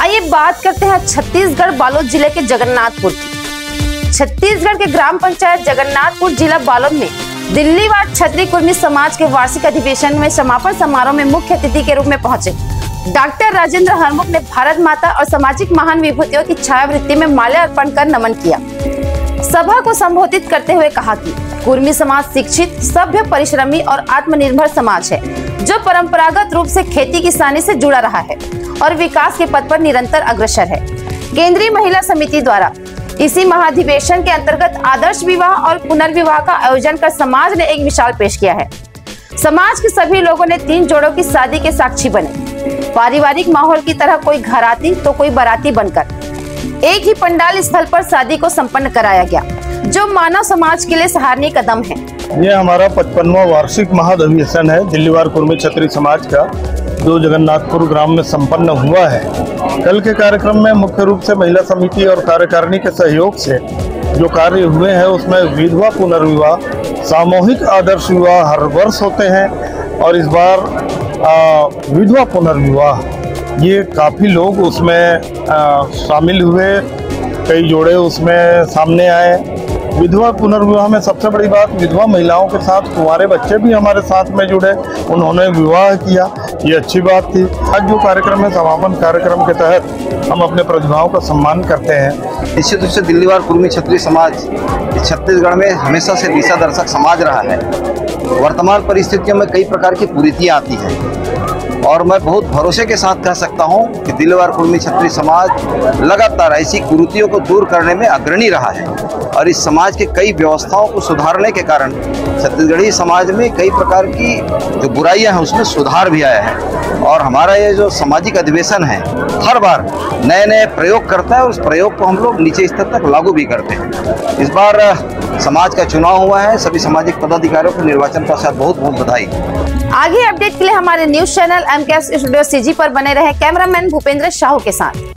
आइए बात करते हैं छत्तीसगढ़ बालोद जिले के जगन्नाथपुर की। छत्तीसगढ़ के ग्राम पंचायत जगन्नाथपुर जिला बालोद में दिल्ली वार क्षत्रिय कुर्मी समाज के वार्षिक अधिवेशन में समापन समारोह में मुख्य अतिथि के रूप में पहुंचे डॉक्टर राजेंद्र हरमुख ने भारत माता और सामाजिक महान विभूतियों की छायावृत्ति में माल्या अर्पण कर नमन किया। सभा को संबोधित करते हुए कहा कि कुर्मी समाज शिक्षित, सभ्य, परिश्रमी और आत्मनिर्भर समाज है जो परंपरागत रूप से खेती किसानी से जुड़ा रहा है और विकास के पथ पर निरंतर अग्रसर है। केंद्रीय महिला समिति द्वारा इसी महाधिवेशन के अंतर्गत आदर्श विवाह और पुनर्विवाह का आयोजन कर समाज ने एक मिसाल पेश किया है। समाज के सभी लोगों ने 3 जोड़ों की शादी के साक्षी बने। पारिवारिक माहौल की तरह कोई घराती तो कोई बाराती बनकर एक ही पंडाल स्थल पर शादी को संपन्न कराया गया, जो मानव समाज के लिए सराहनीय कदम है। ये हमारा 55वां वार्षिक महाधिवेशन है दिल्लीवार कुर्मी क्षत्रिय समाज का, जो जगन्नाथपुर ग्राम में संपन्न हुआ है। कल के कार्यक्रम में मुख्य रूप से महिला समिति और कार्यकारिणी के सहयोग से जो कार्य हुए हैं उसमें विधवा पुनर्विवाह, सामूहिक आदर्श विवाह हर वर्ष होते हैं और इस बार विधवा पुनर्विवाह ये काफ़ी लोग उसमें शामिल हुए, कई जोड़े उसमें सामने आए। विधवा पुनर्विवाह में सबसे बड़ी बात, विधवा महिलाओं के साथ कुंवारे बच्चे भी हमारे साथ में जुड़े, उन्होंने विवाह किया, ये अच्छी बात थी। आज जो कार्यक्रम है, समापन कार्यक्रम के तहत हम अपने प्रतिभाओं का सम्मान करते हैं। निश्चित रूप से दिल्लीवार कुर्मी क्षत्रिय समाज छत्तीसगढ़ में हमेशा से दिशादर्शक समाज रहा है। वर्तमान परिस्थितियों में कई प्रकार की कुरीतियाँ आती हैं और मैं बहुत भरोसे के साथ कह सकता हूं कि दिल्लीवार कुर्मी क्षत्रिय समाज लगातार ऐसी कुरीतियों को दूर करने में अग्रणी रहा है और इस समाज के कई व्यवस्थाओं को सुधारने के कारण छत्तीसगढ़ी समाज में कई प्रकार की जो बुराइयां हैं उसमें सुधार भी आया है। और हमारा ये जो सामाजिक अधिवेशन है हर बार नए नए प्रयोग करता है और उस प्रयोग को हम लोग नीचे स्तर तक लागू भी करते हैं। इस बार समाज का चुनाव हुआ है, सभी सामाजिक पदाधिकारियों को निर्वाचन पश्चात बहुत बहुत बधाई। आगे अपडेट के लिए हमारे news channel MKS studio CG पर बने रहे। कैमरामैन भूपेंद्र साहू के साथ।